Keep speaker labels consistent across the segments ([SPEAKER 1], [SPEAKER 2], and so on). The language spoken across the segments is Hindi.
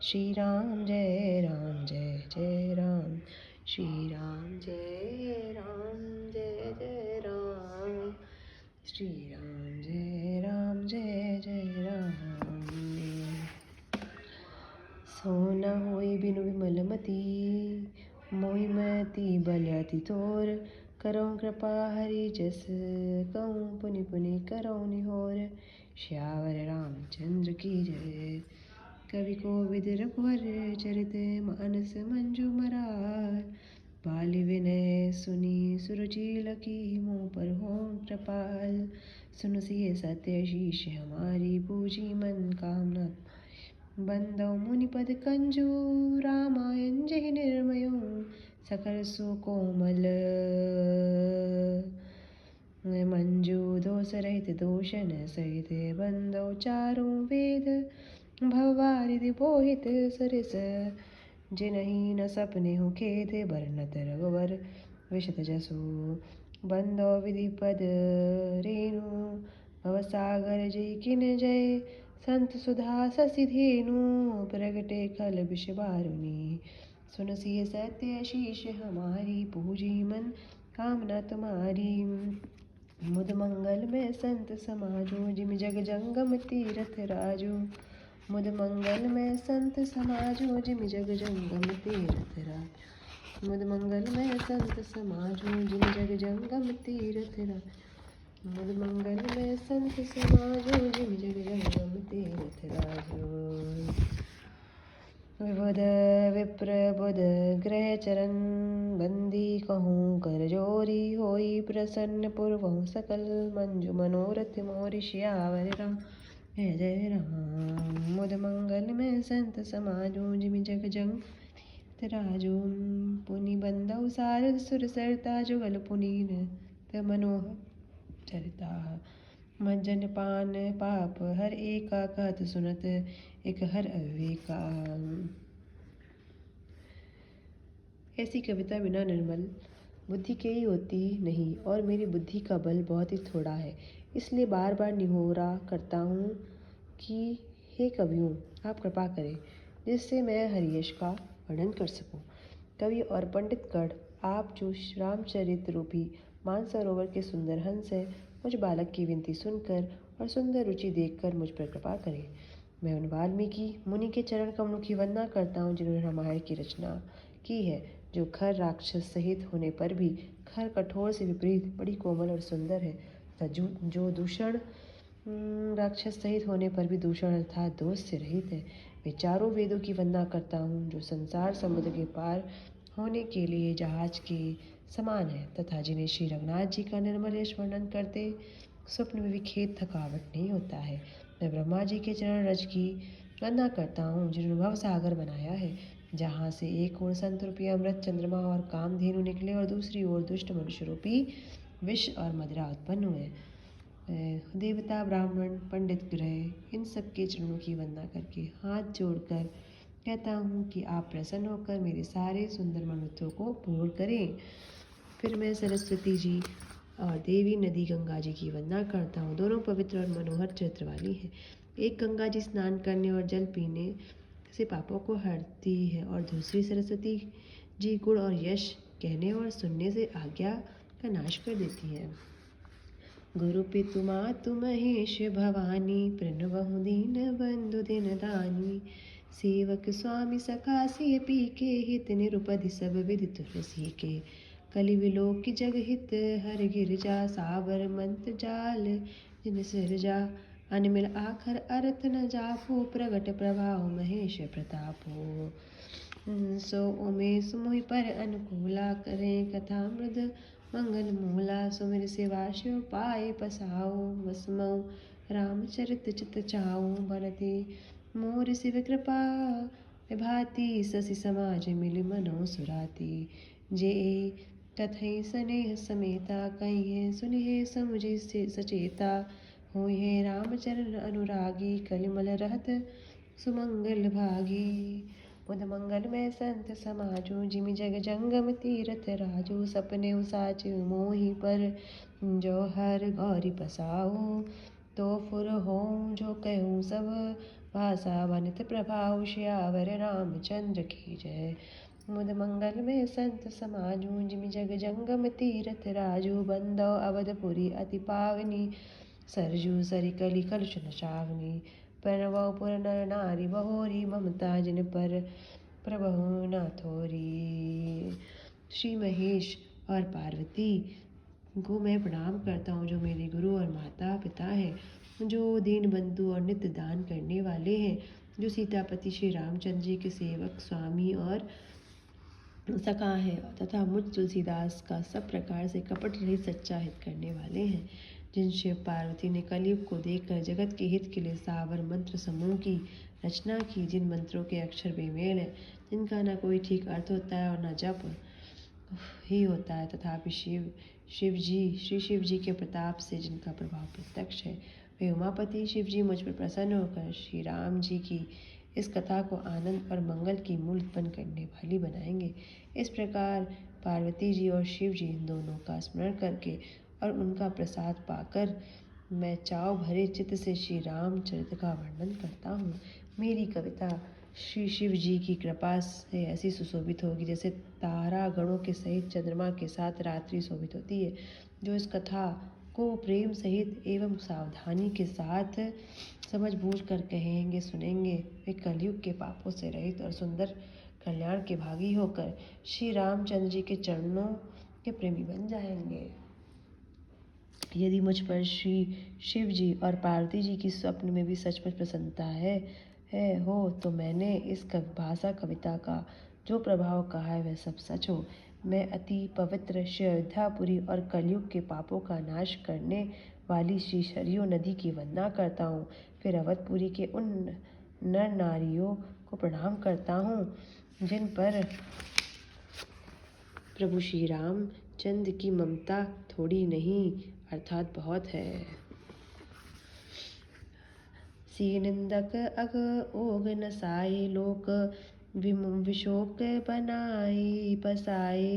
[SPEAKER 1] श्री राम जय राम जय जय राम। श्री राम जय राम जय जय राम। श्री राम जय राम जय जय राम। सो न होई बिनु विमलमति, मोहि मति बलयति तोर। करौ कृपा हरि जस, कहूँ पुनि पुनि करौ निहोर। श्यावर रामचंद्र की जय। कवि कोविद रघुवर चरित, मानस मंजु मरार। बाली विनय सुनी सुरुचि लकी, मुँह पर हों कृपाल। सुन सिय सत्य शीष हमारी, पूजी मन कामना बंदौ मुनिपद कंजू। रामायण जहि निर्मयो, सकल सुकोमल मंजू। दोष रहित दोषन सहित, बंदौ चारों वेद। भववारिधि बोहित सरिस, जिनहि न सपने हो खेद। बरनत रघुवर विशत जसु, बंदौ विधिपद रेणु। भवसागर जय किन जय, संत सुधा ससि धेनु। प्रगटे खल विष बारुनी, सुन सिय सत्य शीष हमारी। पूजी मन कामना तुम्हारी। मुद मंगल में संत समाजो, जिमि जग जंगम तीरथ राजो। मुद मंगल में संत समाजो, जिमि जग जंगम तीरथ राजो। मुद मंगल में संत समाजो, जिमि जग जंगम तीरथ राजो। मुद मंगल में संत समाजो, जिमि जग जंगम तीरथ राजो। विबुध विप्र बुध ग्रह चरण, बंदी कहूँ कर जोरी। होई प्रसन्न पुरवहु सकल, मंजु मनोरथ मोरि। श्यावर राम जय जय राम। मुद मंगल में संत समाजो, जिमि जग जंग तीरथ राजो। पुनि बंदौ सारद सुर सरता, जुगल पुनीत मनोहर चरिता। मज्जन पान पाप हर एका, कहत सुनत एक हर अविवेका। ऐसी कविता बिना निर्मल बुद्धि के ही होती नहीं, और मेरी बुद्धि का बल बहुत ही थोड़ा है। इसलिए बार बार निहोरा करता हूँ कि हे कवियों, आप कृपा करें, जिससे मैं हरियश का वर्णन कर सकूं। कवि और पंडित गण, आप जो रामचरित रूपी मानसरोवर के सुंदर हंस है, मुझ बालक की विनती सुनकर और सुंदर रुचि देखकर मुझ पर कृपा करें। मैं उन वाल्मीकि मुनि के चरण कमलों की वंदना करता हूँ, जिन्होंने रामायण की रचना की है। जो खर राक्षस सहित होने पर भी खर कठोर से विपरीत बड़ी कोमल और सुंदर है, तथा जो दूषण राक्षस सहित होने पर भी दूषण अर्थात दोष से रहित है। वे चारों वेदों की वंदना करता हूँ, जो संसार समुद्र के पार होने के लिए जहाज के समान है, तथा जिन्हें श्री रघुनाथ जी का निर्मल यश वर्णन करते स्वप्न में भी खेद थकावट नहीं होता है। मैं ब्रह्मा जी के चरण रज की वंदना करता हूँ, जिन्होंने भव सागर बनाया है, जहाँ से एक ओर संत रूपी अमृत चंद्रमा और कामधेनु निकले, और दूसरी ओर दुष्ट मनुष्य रूपी विष और मदिरा उत्पन्न हुए। देवता ब्राह्मण पंडित ग्रह, इन सब के चरणों की वंदना करके हाथ जोड़कर कहता हूँ कि आप प्रसन्न होकर मेरे सारे सुंदर मनोरथों को पूर्ण करें। फिर मैं सरस्वती जी और देवी नदी गंगा जी की वंदना करता हूँ। दोनों पवित्र और मनोहर चरित्र वाली है। एक गंगा जी स्नान करने और जल पीने से पापों को हरती है, और दूसरी सरस्वती जी गुण और यश कहने और सुनने से आज्ञा का नाश कर देती है। गुरु पितु मातु महेश भवानी, प्रणवहु दीन बंधु दिन दानी। सेवक स्वामी सखा सिय पी के, हित निरुपधि सब विदित रसी के। कलि विलोक की जग हित हर गिरजा, साबर मंत्र जाल जिन सिरजा। अनमिल आखर अर्थ न जापो, प्रगट प्रभाव महेश प्रतापो। सो उमेश मोहि पर अनुकूला, करें कथा मृद मंगल मूला। सुमिर सेवा शिव पाए पसाओ, वसमौ रामचरित चित चाओ। बनते मोर शिव कृपा विभाति, शशि समाज मिल मनो सुराती। जे कथई स्नेह समेता, कहिए सुनिए समुझि सचेता। होइए रामचरण अनुरागी, कलिमल रहत सुमंगल भागी। मुद मंगल में संत समाजो, जिमि जग जंगम तीरथ राजो। सपने साच मोहि पर, जो हर गौरी पसाओ। तो फुर हों जो कहूँ सब भाषा वनित प्रभाव श्यावर रामचंद्र की जय। मुद मंगल में संत समाजू जिमि जग जंगम तीरथ राजू बंदौ अवधपुरी अति पावनी सरजू सरिकली कलुष नचावनी प्रणवौ पुर नर नारी बहोरी ममता जिन पर प्रभु न थोरी। श्री महेश और पार्वती को मैं प्रणाम करता हूँ जो मेरे गुरु और माता पिता हैं, जो दीन बंधु और नित्य दान करने वाले हैं, जो सीतापति श्री रामचंद्र जी के सेवक स्वामी और सखा है तथा मुझ तुलसीदास का सब प्रकार से कपट रहित सच्चा हित करने वाले हैं, जिन शिव पार्वती ने कलयुग को देखकर जगत के हित के लिए सावर मंत्र समूह की रचना की, जिन मंत्रों के अक्षर बेमेल है, जिनका न कोई ठीक अर्थ होता है और न जप ही होता है, तथापि श्री शिव जी के प्रताप से जिनका प्रभाव प्रत्यक्ष है, वे उमापति शिव जी मुझ पर प्रसन्न होकर श्री राम जी की इस कथा को आनंद और मंगल की मूल उत्पन्न करने वाली बनाएंगे। इस प्रकार पार्वती जी और शिव जी इन दोनों का स्मरण करके और उनका प्रसाद पाकर मैं चाव भरे चित्त से श्री रामचरित्र का वर्णन करता हूँ। मेरी कविता श्री शिव जी की कृपा से ऐसी सुशोभित होगी जैसे तारा गणों के सहित चंद्रमा के साथ रात्रि शोभित होती है। जो इस कथा को प्रेम सहित एवं सावधानी के साथ समझ बूझ कर कहेंगे सुनेंगे, वे कलयुग के पापों से रहित और सुंदर कल्याण के भागी होकर श्री रामचंद्र जी के चरणों के प्रेमी बन जाएंगे। यदि मुझ पर श्री शिव जी और पार्वती जी की स्वप्न में भी सचमुच प्रसन्नता हो तो मैंने इस भाषा कविता का जो प्रभाव कहा है वह सब सच हो। मैं अति पवित्र श्री अयोध्यापुरी और कलयुग के पापों का नाश करने वाली श्री सरयू नदी की वंदना करता हूँ। फिर अवधपुरी के उन नर नारियों को प्रणाम करता हूँ जिन पर प्रभु श्री रामचंद्र की ममता थोड़ी नहीं अर्थात बहुत है। सी निंदक अग ओग नसाए लोक विशोक बनाए पसाए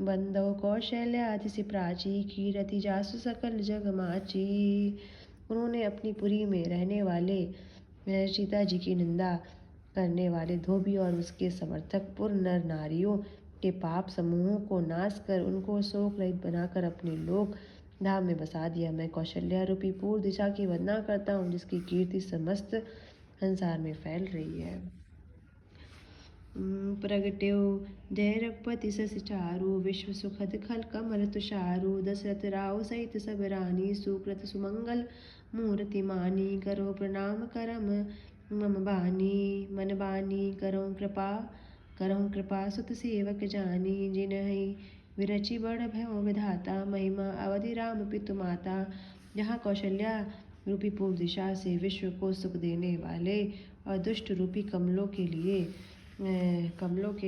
[SPEAKER 1] बंदौ कौशल्याधि प्राची कीरति जासु सकल जग माची। उन्होंने अपनी पुरी में रहने वाले सीता जी की निंदा करने वाले धोबी और उसके समर्थक पुर नर नारियों के पाप समूहों को नाश कर उनको शोक रहित बनाकर अपने लोक धाम में बसा दिया। मैं कौशल्या रूपी पूर्व दिशा की वंदना करता हूँ जिसकी कीर्ति समस्त संसार में फैल रही है। प्रगट्यो जय रघुपति शशि चारु विश्व सुखद खल कमल तुषारु दशरथ राव सहित सब रानी सुकृत सुमंगल मूर्ति मानी करो प्रणाम करम मम बानी मन बानी करऊँ कृपा सुत सेवक जानी जिनहि विरचि बड़ भयो विधाता महिमा अवधि राम पितु माता। जहाँ कौशल्या रूपी पूर्व दिशा से विश्व को सुख देने वाले और दुष्ट रूपी कमलों के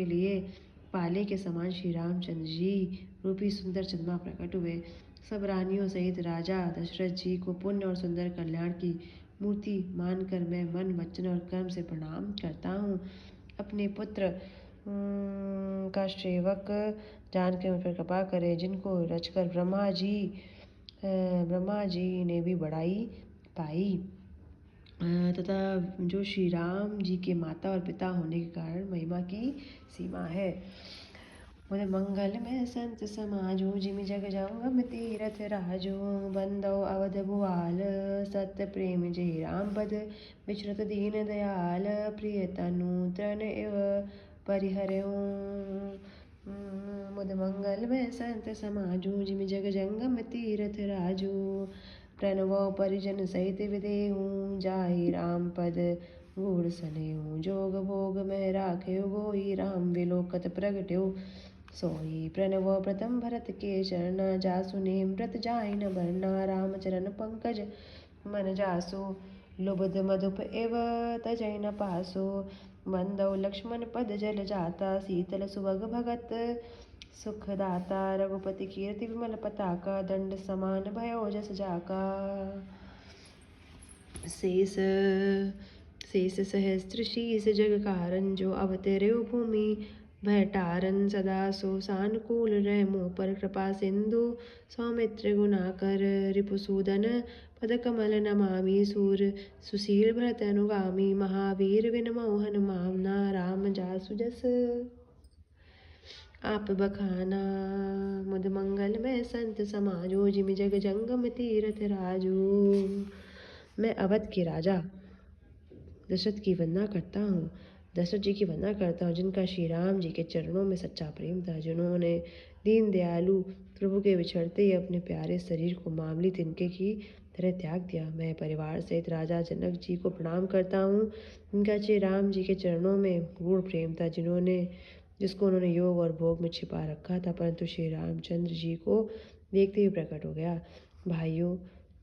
[SPEAKER 1] लिए पाले के समान श्री रामचंद्र जी रूपी सुंदर चंद्रमा प्रकट हुए। सब रानियों सहित राजा दशरथ जी को पुण्य और सुंदर कल्याण की मूर्ति मानकर मैं मन वचन और कर्म से प्रणाम करता हूँ। अपने पुत्र का सेवक जानकर उन पर कृपा करें जिनको रचकर ब्रह्मा जी ने भी बड़ाई पाई तथा जो श्री राम जी के माता और पिता होने के कारण महिमा की सीमा है। मुझे मंगल में संत समाजो जिमि जग जंगम तीरथ राजो बंदौ अवध भुआल सत्य प्रेम जय राम पद विचरत दीन दयाल प्रिय तनु तन एव परिहरऊ। मुद मंगल में संत समाजो जिमि जग जंगम तीरथ राजो प्रणवो परिजन सहित विदेहूँ जाहि राम पद गूढ़ सनेहूँ जोग भोग में राखेउ गोई राम विलोकत प्रगट्यो सोई प्रणवो प्रथम भरत के चरण जासु नेम व्रत जाहि न बरना राम चरण पंकज मन जासु लुब्ध मधुप एव तजै न पासो बंदौ लक्ष्मण पद जल जाता शीतल सुभग भगत सुखदाता रघुपति कीर्ति विमल पताका दंड समान भयो जस जाका। शेष सहस्त्र शीस जग कारण जो अवतर्यो भूमि भय टारन सदा सो सानुकूल रह मोह पर कृपा सिंधु सौमित्र गुणाकर रिपुसूदन पद कमल नमामि सूर सुशील भरत अनुगामी महावीर विनमो हनुमाना राम जासु जस आप बखाना मुद मंगल में संत समाजो जिमि जग जंगम तीरथ राजू। मैं अवध के राजा दशरथ की वंदना करता हूँ, दशरथ जी की वंदना करता हूँ, जिनका श्री राम जी के चरणों में सच्चा प्रेम था, जिन्होंने दीन दयालु प्रभु के बिछड़ते ही अपने प्यारे शरीर को मामूली तिनके की तरह त्याग दिया। मैं परिवार सहित राजा जनक जी को प्रणाम करता हूँ, जिनका श्री राम जी के चरणों में गूढ़ प्रेम था, जिसको उन्होंने योग और भोग में छिपा रखा था, परंतु श्री रामचंद्र जी को देखते ही प्रकट हो गया। भाइयों,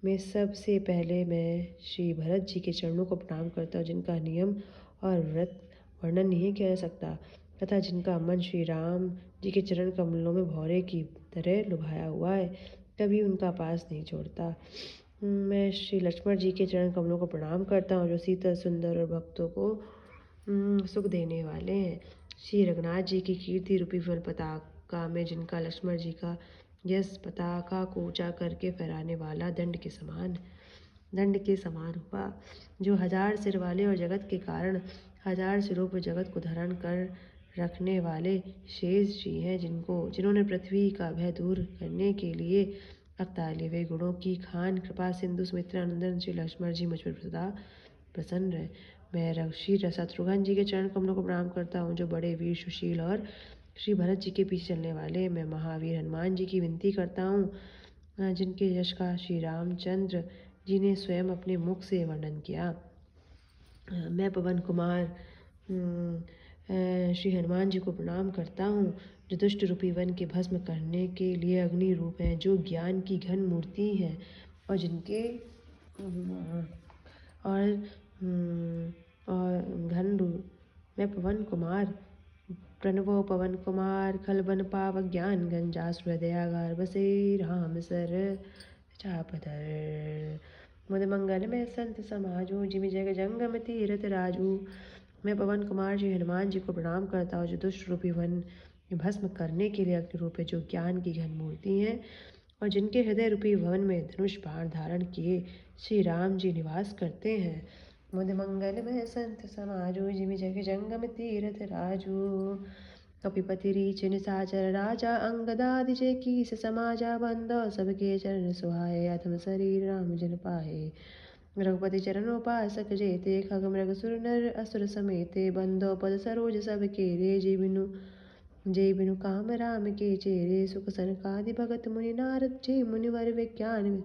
[SPEAKER 1] मैं सबसे पहले श्री भरत जी के चरणों को प्रणाम करता हूँ, जिनका नियम और व्रत वर्णन नहीं किया जा सकता तथा जिनका मन श्री राम जी के चरण कमलों में भौरे की तरह लुभाया हुआ है, कभी उनका पास नहीं छोड़ता। मैं श्री लक्ष्मण जी के चरण कमलों को प्रणाम करता हूँ, जो शीतल सुंदर और भक्तों को सुख देने वाले हैं। श्री रघुनाथ जी की कीर्ति रूपी वन पताका में जिनका लक्ष्मण जी का यश पताका को ऊंचा करके फहराने वाला दंड के समान हुआ, जो 1000 सिर वाले और जगत के कारण 1000 सिरों पर जगत को धारण कर रखने वाले शेष जी हैं, जिन्होंने पृथ्वी का भय दूर करने के लिए अवतार लिए। वे गुणों की खान कृपा सिंधु सुमित्रा नंदन श्री लक्ष्मण जी मुझ पर सदा प्रसन्न रहे। मैं श्री शत्रुघ्न जी के चरण कमलों को प्रणाम करता हूँ, जो बड़े वीर सुशील और श्री भरत जी के पीछे चलने वाले। मैं महावीर हनुमान जी की विनती करता हूँ, जिनके यश का श्री रामचंद्र जी ने स्वयं अपने मुख से वर्णन किया। मैं पवन कुमार श्री हनुमान जी को प्रणाम करता हूँ, जो दुष्ट रूपी वन के भस्म करने के लिए अग्नि रूप हैं, जो ज्ञान की घन मूर्ति हैं और जिनके और घन रूप। मैं पवन कुमार प्रणवो पवन कुमार खलबन पावक ज्ञान गंजास हृदयागार बसे राम सर चापधर मुद मंगल में संत समाजो जिमि जग जंगम तीरथ राजू। मैं पवन कुमार श्री हनुमान जी को प्रणाम करता हूँ, जो दुष्ट रूपी वन भस्म करने के लिए अग्नि रूप है, जो ज्ञान की घन मूर्ति हैं और जिनके हृदय रूपी भवन में धनुष बाण धारण किए श्री राम जी निवास करते हैं। मुद मंगल में संत समाजो जिमि जग जंगम तीरथ राजू। कपिपति रीच निशाचर राजा अंगदादि जय कीस समाजा बंदो सबके चरण सुहाए अधम शरीर राम जन पाए। रघुपति चरण उपासक जेते खग मृग सुर नर असुर समेते बंदो पद सरोज सब केरे जय बिनु काम राम के चेरे। सुख सनकादि भगत मुनि नारद जय मुनिवर विज्ञान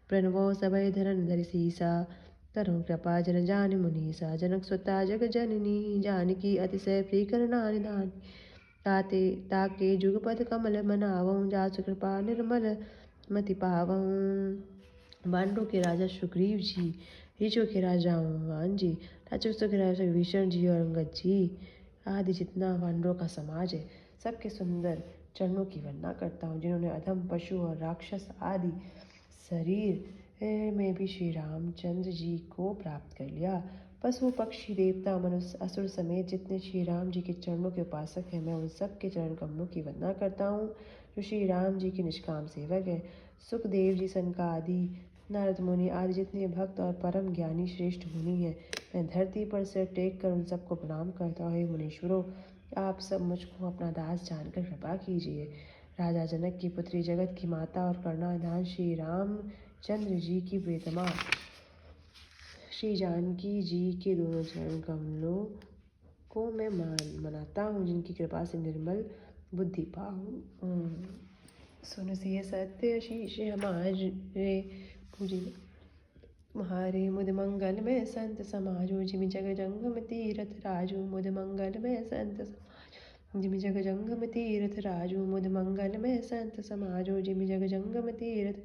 [SPEAKER 1] प्रणवो सभय धरन धरि सीसा करुण कृपा जन जान मुनीसा। जनक सुता जग जननी जानकी अतिशय प्रिय करुणा निधान ताके जुगपद कमल मनावऊं जासु कृपा निर्मल मति पावऊं। बानरों के राजा सुग्रीव जी, ऋषियों के राजा हनुमान जी, राक्षसों के राजा विभीषण जी और अंगद जी आदि जितना वानरों का समाज है, सबके सुंदर चरणों की वंदना करता हूँ, जिन्होंने अधम पशु और राक्षस आदि शरीर में भी श्री रामचंद्र जी को प्राप्त कर लिया। पशु पक्षी देवता मनुष्य असुर समेत जितने श्री राम जी के चरणों के उपासक हैं, मैं उन सब के चरण कमलों की वंदना करता हूँ, जो श्री राम जी के निष्काम सेवक हैं। सुखदेव जी सनकादि नारद मुनि आदि जितने भक्त और परम ज्ञानी श्रेष्ठ मुनि हैं, मैं धरती पर सिर टेक कर उन सबको प्रणाम करता हूँ। हे मुनीश्वरों, आप सब मुझको अपना दास जानकर कृपा कीजिए। राजा जनक की पुत्री जगत की माता और करुणानिधान श्री रामचंद्र जी की प्रियतमा श्री जानकी जी के दोनों चरण कमलों को मैं मनाता हूँ, जिनकी कृपा से निर्मल बुद्धि पाऊँ। सुन सिय सत्य शीश हमारे पूजी महारे मुद मंगल में संत समाजो जिमि जग जंगम तीरथ राजू। मुद मंगल में संत समाजो जिमि जग जंगम तीरथ राजू। मुद मंगल में संत समाजो जिमि जग जंगम तीरथ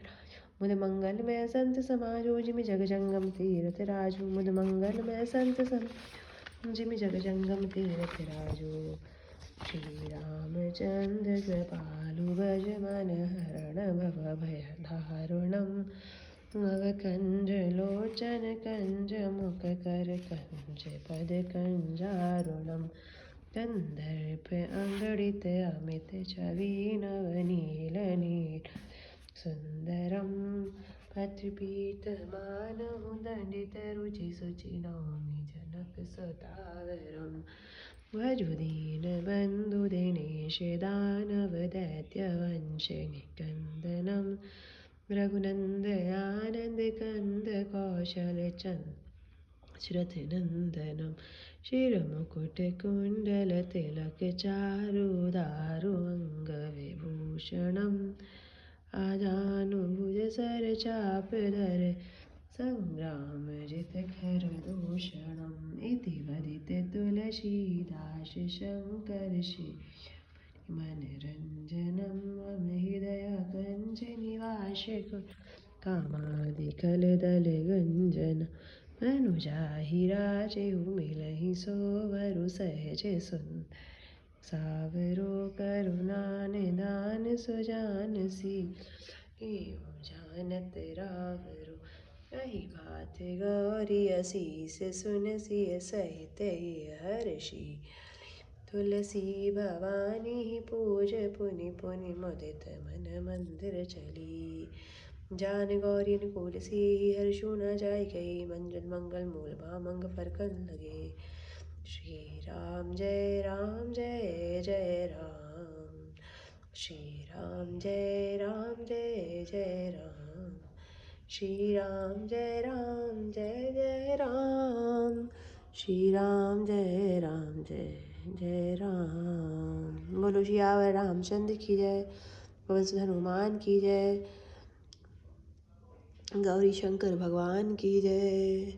[SPEAKER 1] मुद मंगल में संत समाजो जिमि जग जंगम तीरथ राजू। मुद मंगल में संत समाजो जिमि जग जंगम तीरथ राजू। श्री रामचंद्र कृपालु भज मन हरण भव भय दारुणम। कंज लोचन कंज मुख कर कंज पद कंजारुणम। गंधर्प अंगड़ित अमित छवि नवनील नील सुंदरम पत्रपीतमानहु दंडित रुचि शुचि नौमि जनक सुतावरम भजुदीन बंधु दिनेश दानव दैत्य वंश निकंदनम रघुनंद आनंद कंद कौशल चंद श्रुत नंदनम शिरमुकुट कुंडल तिलक चारु दारु अंग विभूषणम आजानुभुज सर चाप धर संग्राम जित खर दूषणम इति वदित तुलसीदास शंकर श्री मनरंजनम मम हृदय कंज निवास कामादिकल दल गंजन मनुजाहि राजेहु मिलहि सोवरु सहज सुंदर सावरो करुणा निदान सुजानसी एवं जानत रावरो कही बात गौरी असीस सुनसी सहित हर्षि तुलसी भवानी पूज पुनि पुनि मुदित मन मंदिर चली जान गौरी अनुकूल सी हर्षु न जाय गई मंजन मंगल मूल भामंग फरकन लगे श्री राम जय राम जय जय राम श्री राम जय जय राम श्री राम जय जय राम श्री राम जय जय राम। बोलो सियावर रामचंद्र की जय, पवन सुत हनुमान की जय, गौरी शंकर भगवान की जय,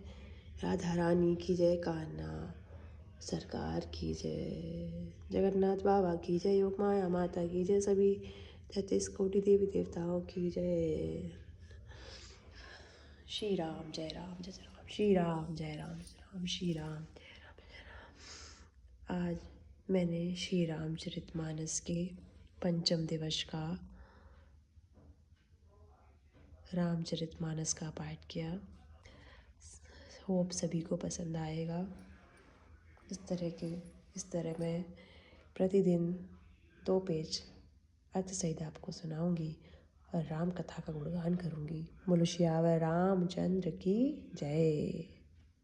[SPEAKER 1] राधा रानी की जय, कान्हा सरकार की जय, जगन्नाथ बाबा की जय, योग माया माता की जय, सभी 33 कोटि देवी देवताओं की जय। श्री राम जय राम जय राम श्री राम जय राम श्री राम जय राम। आज मैंने श्री रामचरितमानस के पंचम दिवस का रामचरितमानस का पाठ किया। होप सभी को पसंद आएगा। इस तरह मैं प्रतिदिन 2 पेज अर्थ सहित आपको सुनाऊंगी और राम कथा का गुणगान करूंगी। बोलो सियावर रामचंद्र की जय।